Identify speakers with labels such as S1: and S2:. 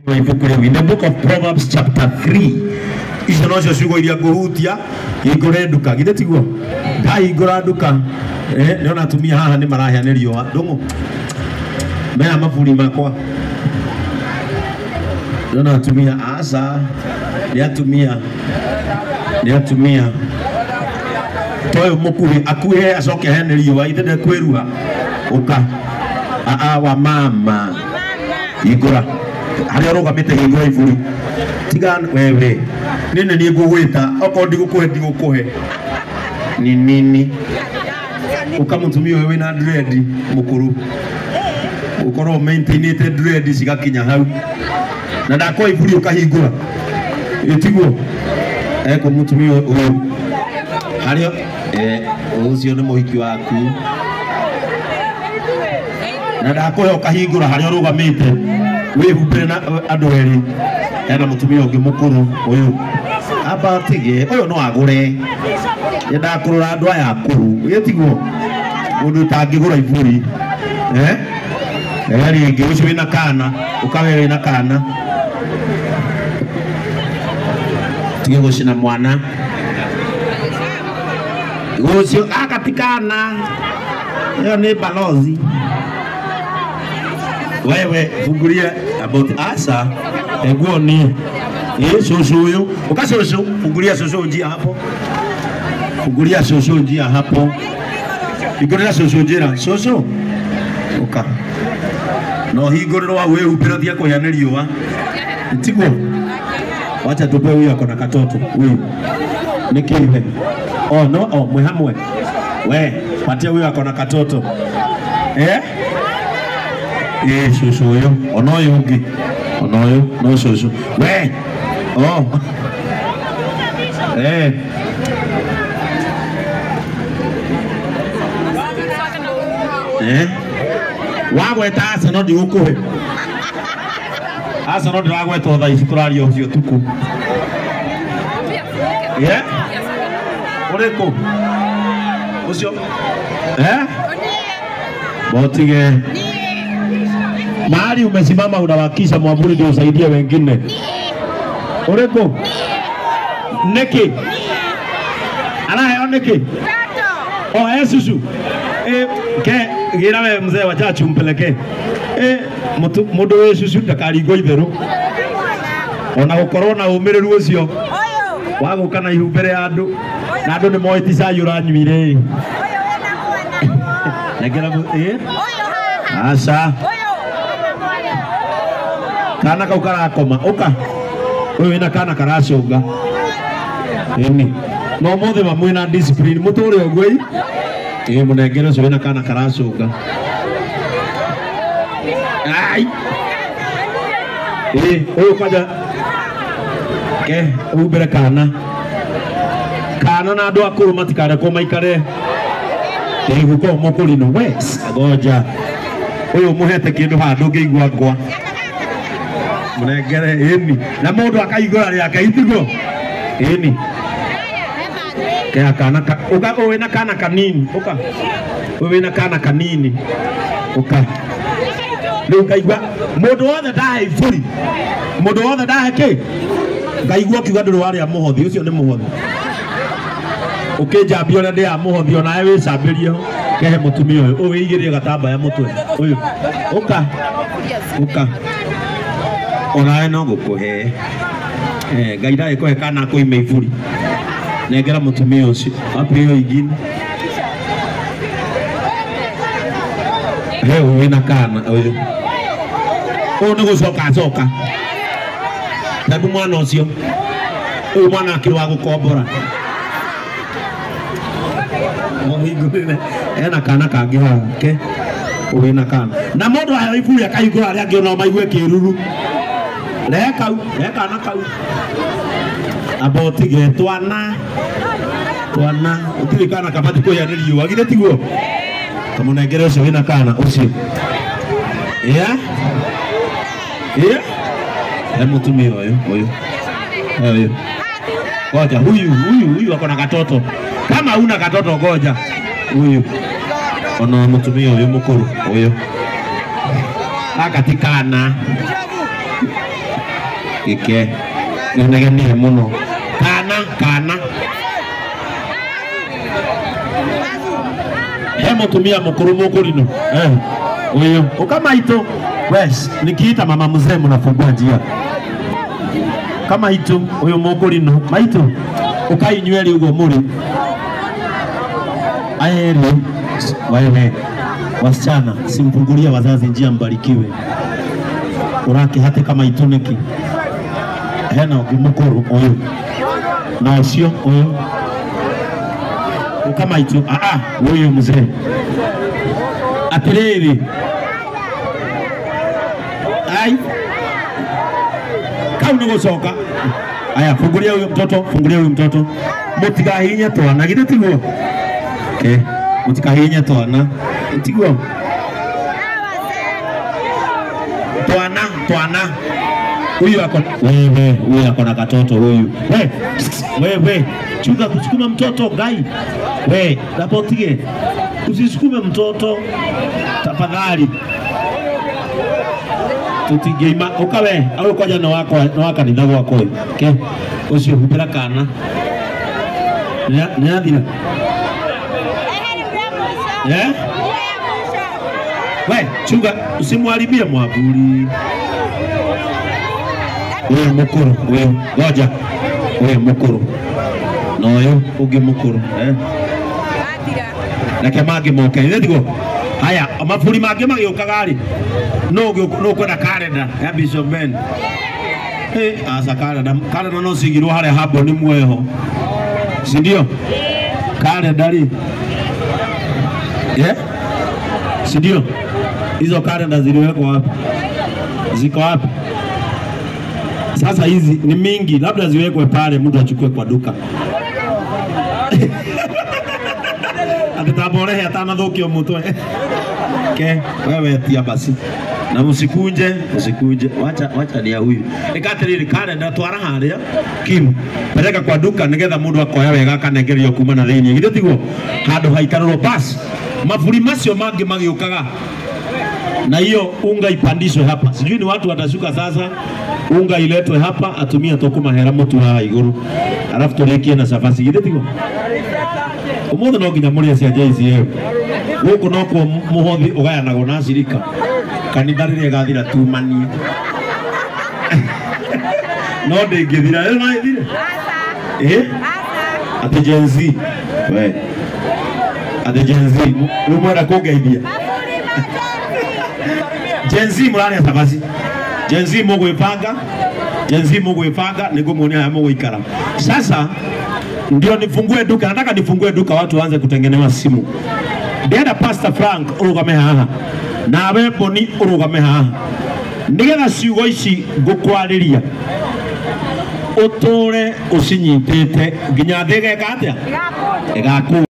S1: In the book of Proverbs chapter 3, icio no cio ciugo iria nguhutia hingure nduka githe tiguo ndahingura nduka niona atumia haha ni marahia ni riua ndungu mena maburi makwa niona atumia asa ni atumia toyo mukuhi akuhe acoke hene riua ithende kwiruha uka wa mama hingura hari arugamite hingura iburi tigan wewe nini ni ngugwita oko ndigukuhe ni nini ukamutumia wewe na dread mukuru ukoro maintainite dread cigakinya hau na ndako iburi ukahingura itiguo eko mutumia uyu hari ucio ni muhiki waku na ndako ukahingura hari arugamite wihumbire na andu eri ena mutumia ungi mukuru uyu aba tige uyu no agure yenda kurura andu aya akuru yetiguo mundu tangigura iburi ringi ucio wina kana ukawe wina kana tige gucina mwana ucio akatikana yo ni balozi wewe fungulia about asa eguo ni shosho huyo ukashosho fungulia shosho njia hapo fungulia shosho njia hapo igorera shosho njira shosho uka no higorero wa wewe upirathia kuyaneriwa ntiguo wacha tupe huyo akona katoto huyo nikiwe no mwe hamwe we patia huyo akona katoto shosho huyo onoyo ungi onoyo no shosho we wagweta asa no ndigukuhe asa no ndiragweta otha ici turario cio tuku uriku ucio botige mahali umesimama unawakisha mwavuli ndio usaidie wengine uriku neki neki Yesusu gira we mzee wa chachu mpeleke mundu we Yesusu ndakarigo itheru ona gukorwo na umireru ucio waguka na ihumbere ya andu na andu ni moiti cai uranyuire negira asa kana kau karakoma uka uyu wina kana karacunga ini no mothe mamwina discipline mutore ogwei munengere ucio wina kana karacunga ai uyu kaja umbere kana na andu akuru matikare ko maikare guko mukurino wes agoja uyu muhete kindu handu ngeigua ngwa munengere ini na mundu akaigura riake itigo ini kaya kana uka wina kana kanini uka wina kana kanini uka riu kaigua mundu wothe dahe iburi mundu wothe dahe ki ngaigua kiuga nduru waria muhothi ucio ni muhothi ukijambia ona ndia muhothi ona we wicambirie kehe mutumia uyu wigirie gatamba ya mutwe uyu uka ona no gukuhe ngai ndae kuhe kana kuime iburi negera mutumia ucio apio igini wina kana uyu ni gucoka tabu mwana ucio uyu mwana akirwa gukombora muhingurire ena kana kangi hake wina kana na mundu ayo iburi akaigura aria angi no maigue kiruru reka na kau abotige twana utirikana kabati ko yaniriyo agire tiguo kamunengere ucio wina kana ucio mutumia uyu goja huyu akona katoto kama una katoto goja huyu ona mutumia uyu mukuru uyu akatikana gike nĩnegenire mũno kana he mũtumia mũkũrũ mũkũrinũ huyu ukamaito wes nikiita mama mzee mnafungua njia kama itu huyo mũkũrinũ maito ukainywe ugo muri aeri wewe wasichana simfungulia wazazi njia mbarikiwe urake hata kama ituniki hena umukuru huyu na sio huyu kama itu huyu mzee atiriri ai kauna gucoka aya fungulia huyu mtoto mutigahinya twana githe tiguo mutikahinya twana tiguo twana huyu ako na katoto huyu wewe chunga kusukuma mtoto gai napotige usisukume mtoto tafadhali tutigeima ukawe au kwaja na waka ni ndago wako ucio hubira kana nĩathira we chunga usimwharibie mwamburi huyu mukuru huyu ngoja huyu mukuru na huyu ungi mukuru reke mangi moke nĩthigo haya maburi mangi magiukaga ri no kwenda kalenda ya Bishop Ben asa kalenda no cigirwo harĩa habo ni mweho si ndio kalenda ri si ndio hizo kalenda ziliwekwa wapi ziko wapi sasa hizi ni mingi labda ziwekwe pale mtu achukue kwa duka ataborehe atanadhokio mutwe wewe tia basi na usikunje wacha ni ya huyu ikatiriri kalenda twara haria Kim peleka kwa duka nigetha mundu akoya wega akanengerio kuma na thini githĩ tiguo handu haikarũrwo basi maburi macio mangi magiukaga na hiyo unga ipandishwe hapa sijui ni watu watashuka sasa unga iletwe hapa atumia tokuma hera mutu haha iguru alafu turekie na safasi githĩ tiguo umuthi no nginya muria cia JCM guku no ko muhothi ugayanagwo na shirika kanitha rĩrĩa gathira tumanie no ndĩngĩthira no ĩthire ati Gen Z we ati Gen Z mwenda kũngeithia Gen Z murania sabasi Gen Z mugwĩbanga nĩngũmuonia haya mũgũikara sasa ndio nifungue duka nataka nifungue duka watu waanze kutengenewa simu ndienda Pastor Frank urugame haha nawe Boni urugame haha nigetha ciugo ici ngũkwarĩria utũre ucinyitĩte nginya thĩ geka atĩa